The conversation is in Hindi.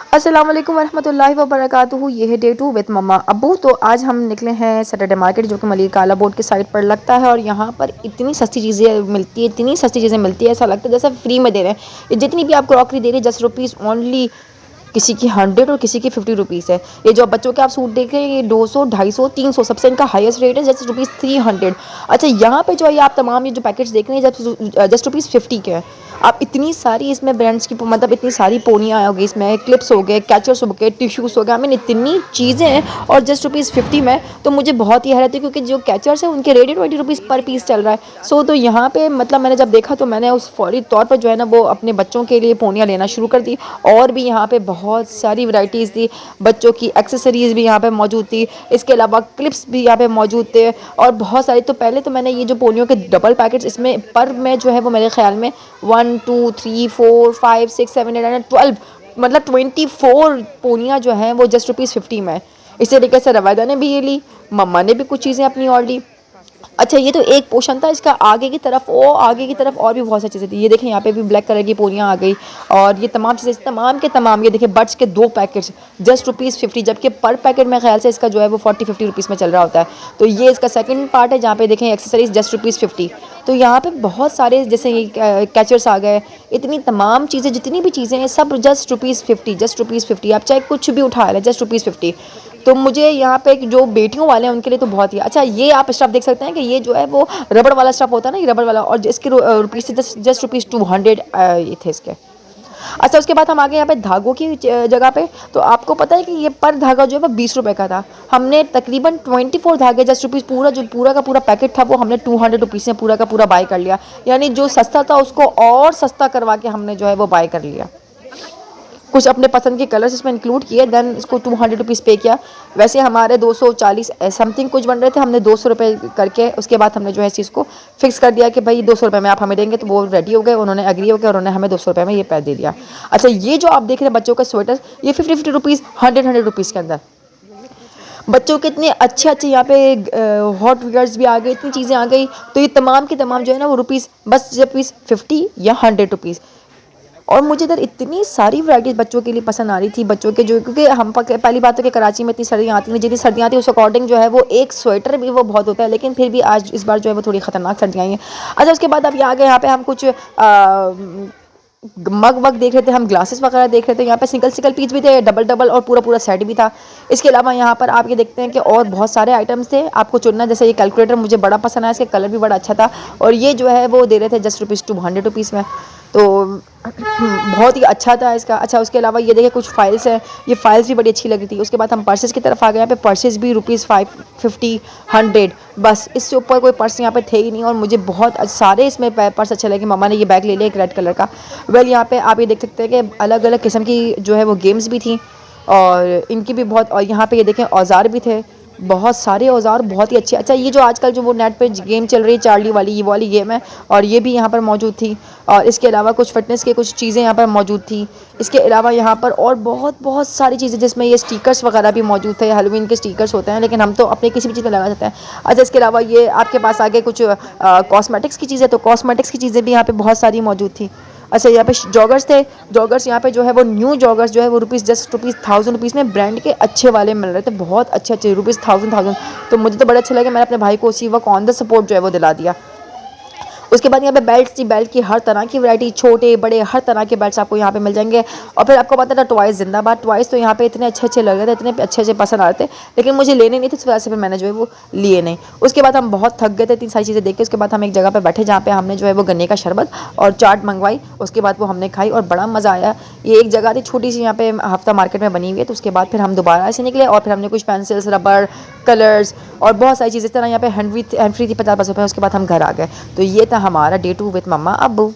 अस्सलाम वालेकुम वरहमतुल्लाहि वबरकातुहू। ये है डे 2 विद मम्मा अब्बू। तो आज हम निकले हैं सैटरडे मार्केट, जो कि मलिक काला बोर्ड के साइड पर लगता है। और यहाँ पर इतनी सस्ती चीज़ें मिलती है, इतनी सस्ती चीज़ें मिलती है, ऐसा लगता है जैसे फ्री में दे रहे हैं। ये जितनी भी आप क्रॉकरी दे रहे हैं 10 रुपीज़ ओनली, किसी की 100 और किसी की 50 रुपीज़ है। ये जो बच्चों के आप सूट देख रहे हैं ये 200, 250, 300, सबसे इनका हाईएस्ट रेट है जस्ट रुपीज़ 300। अच्छा, यहाँ पे जो है आप तमाम ये जो पैकेट्स देख रहे हैं जस्ट रुपीज़ 50 के हैं। आप इतनी सारी इसमें ब्रांड्स की मतलब इतनी सारी पोनियाँ हो गई, इसमें क्लिप्स हो गए, कैचर्स हो गए, टिश्यूज़ हो गए, आई मीन इतनी चीज़ें हैं और जस्ट रुपीज़ 50 में। तो मुझे बहुत ही हैरत है क्योंकि जो कैचर्स है उनके रेट 20 रुपीज़ पर पीस चल रहा है। सो तो यहाँ पे मतलब मैंने जब देखा तो मैंने उस फौरी तौर पर जो है ना वो अपने बच्चों के लिए पोनियाँ लेना शुरू कर दी। और भी यहाँ पे बहुत सारी वैरायटीज़ थी, बच्चों की एक्सेसरीज़ भी यहाँ पे मौजूद थी, इसके अलावा क्लिप्स भी यहाँ पे मौजूद थे और बहुत सारी। तो पहले तो मैंने ये जो पोनियों के डबल पैकेट्स, इसमें पर में जो है वो मेरे ख्याल में 1 2 3 4 5 6 7 8 9 12 मतलब 24 पोनियाँ जो हैं वो जस्ट रुपीज़ 50 में। इसी तरीके से रवायदा ने भी ये ली, मम्मा ने भी कुछ चीज़ें अपनी और ली। अच्छा, ये तो एक पोर्शन था, इसका आगे की तरफ और भी बहुत सारी चीज़ें थी। ये देखें यहाँ पे भी ब्लैक कलर की पोनियाँ आ गई और ये तमाम चीज़ें तमाम के तमाम। ये देखिए बड्स के 2 पैकेट्स जस्ट रुपीज़ 50, जबकि पर पैकेट में ख्याल से इसका जो है वो 40-50 रुपीज़ में चल रहा होता है। तो ये इसका सेकंड पार्ट है जहाँ पे देखें एक्सेसरीज जस्ट रुपीज़ 50। तो यहाँ पे बहुत सारे जैसे ये कैचर्स आ गए, इतनी तमाम चीज़ें, जितनी भी चीज़ें हैं सब जस्ट रुपीज़ 50, जस्ट रुपीज़ 50। आप चाहे कुछ भी उठा लें जस्ट रुपीज़ 50। तो मुझे यहाँ पे जो बेटियों वाले हैं उनके लिए तो बहुत ही अच्छा। ये आप स्टफ़ देख सकते हैं कि ये जो है वो रबड़ वाला स्टफ़ होता है ना, ये रबड़ वाला, और इसके रुपीज़ से जस्ट रुपीज़ 200 ये थे इसके। अच्छा, उसके बाद हम आ गए यहाँ पे धागों की जगह पे। तो आपको पता है कि ये पर धागा जो है वो 20 रुपये का था। हमने तकरीबन 24 धागे जस्ट रुपीज़, पूरा का पूरा पैकेट था वो हमने 200 रुपीज़ में पूरा का पूरा बाय कर लिया। यानी जो सस्ता था उसको और सस्ता करवा के हमने जो है वो बाय कर लिया। कुछ अपने पसंद के कलर्स इसमें इंक्लूड किए, देन इसको 200 रुपीज़ पे किया। वैसे हमारे 240 समथिंग कुछ बन रहे थे, हमने 200 रुपये करके उसके बाद हमने जो है इस चीज़ को फिक्स कर दिया कि भाई 200 रुपये में आप हमें देंगे। तो वो रेडी हो गए, उन्होंने एग्री हो गया, उन्होंने हमें 200 रुपये में ये पैक दे दिया। अच्छा, ये जो आप देख रहे हैं बच्चों का स्वेटर, ये 50 रुपीज़, 100 रुपीज़ के अंदर बच्चों के इतने अच्छे अच्छे यहाँ पे हॉट वियर्स भी आ गए, इतनी चीज़ें आ गई। तो ये तमाम की तमाम जो है ना वो रुपीज़ बस रुपीज़ 50 या 100 रुपीज़। और मुझे इधर इतनी सारी वैराइटीज़ बच्चों के लिए पसंद आ रही थी, बच्चों के जो, क्योंकि हम पहली बात तो कि कराची में इतनी सर्दियाँ आती हैं, जितनी सर्दियाँ आती हैं उस अकॉर्डिंग जो है वो एक स्वेटर भी वो बहुत होता है, लेकिन फिर भी आज इस बार जो है वो थोड़ी ख़तरनाक सर्दियाँ आई हैं। अच्छा, उसके बाद अब ये आ गए यहाँ पे हम कुछ मग वग देख रहे थे, हम ग्लासेस वगैरह देख रहे थे। यहाँ पे सिंगल सिंगल पीस भी थे, डबल डबल और पूरा पूरा सेट भी था। इसके अलावा यहाँ पर आप ये देखते हैं कि और बहुत सारे आइटम्स थे आपको चुनना। जैसे ये कैलकुलेटर मुझे बड़ा पसंद आया, इसका कलर भी बड़ा अच्छा था और ये जो है वो दे रहे थे जस्ट रुपीज़ 200 रुपीज़ में। तो बहुत ही अच्छा था इसका। अच्छा, उसके अलावा ये देखिए कुछ फाइल्स हैं, ये फाइल्स भी बड़ी अच्छी लगी थी। उसके बाद हम पर्सेस की तरफ आ गए। यहाँ पे पर्सेस भी रुपीज़ 550, 100, बस इससे ऊपर कोई पर्स यहाँ पे थे ही नहीं। और मुझे बहुत सारे इसमें पर्स अच्छे लगे। मम्मा ने ये बैग ले लिया एक रेड कलर का। वेल, यहाँ पे आप ये देख सकते हैं कि अलग अलग किस्म की जो है वो गेम्स भी थी और इनकी भी बहुत। और यहाँ पे ये देखें औजार भी थे, बहुत सारे औजार बहुत ही अच्छे। अच्छा, ये जो आजकल जो वो नेट पे गेम चल रही है चार्ली वाली, ये वाली गेम है और ये भी यहाँ पर मौजूद थी। और इसके अलावा कुछ फिटनेस के कुछ चीज़ें यहाँ पर मौजूद थी। इसके अलावा यहाँ पर और बहुत बहुत सारी चीज़ें, जिसमें ये स्टिकर्स वगैरह भी मौजूद थे। हेलोवीन के स्टिकर्स होते हैं लेकिन हम तो अपने किसी भी चीज़ में लगा सकते हैं। अच्छा, इसके अलावा ये आपके पास आगे कुछ कॉस्मेटिक्स की चीज़ें, तो कॉस्मेटिक्स की चीज़ें भी यहाँ पर बहुत सारी मौजूद थी। अच्छा, यहाँ पे जॉगर्स थे, जॉगर्स यहाँ पे जो है वो न्यू जॉगर्स जो है वो जस्ट रुपीज़ 1000 रुपीज़ में ब्रांड के अच्छे वाले मिल रहे थे, बहुत अच्छे अच्छे, रुपीज़ 1000। तो मुझे तो बड़ा अच्छा लगा, मैंने अपने भाई को उसी वक्त ऑन द सपोर्ट जो है वो दिला दिया। उसके बाद यहाँ पे बेल्ट थी, बेल्ट की हर तरह की वैरायटी, छोटे बड़े हर तरह के बेल्ट्स आपको यहाँ पे मिल जाएंगे। और फिर आपको पता था टॉयज़ जिंदाबाद, टॉयज़ तो यहाँ पे इतने अच्छे अच्छे लग रहे थे, इतने अच्छे अच्छे पसंद आ रहे थे, लेकिन मुझे लेने नहीं थे, इस वजह से फिर मैंने जो है वो लिए नहीं। उसके बाद हम बहुत थक गए थे इतनी सारी चीज़ें देख के। उसके बाद हम एक जगह पर बैठे जहाँ पे हमने जो है वो गन्ने का शरबत और चाट मंगवाई। उसके बाद वो हमने खाई और बड़ा मज़ा आया। ये एक जगह थी छोटी सी यहाँ पे हफ्ता मार्केट में बनी हुई है। तो उसके बाद फिर हम दोबारा से निकले और फिर हमने कुछ पेंसिल्स, रबड़, कलर्स और बहुत सारी चीज़ें इस तरह यहाँ पे हैंड फ्री थी 50 रुपये। उसके बाद हम घर आ गए। तो ये था हमारा डे 2 विद मम्मा अब्बू।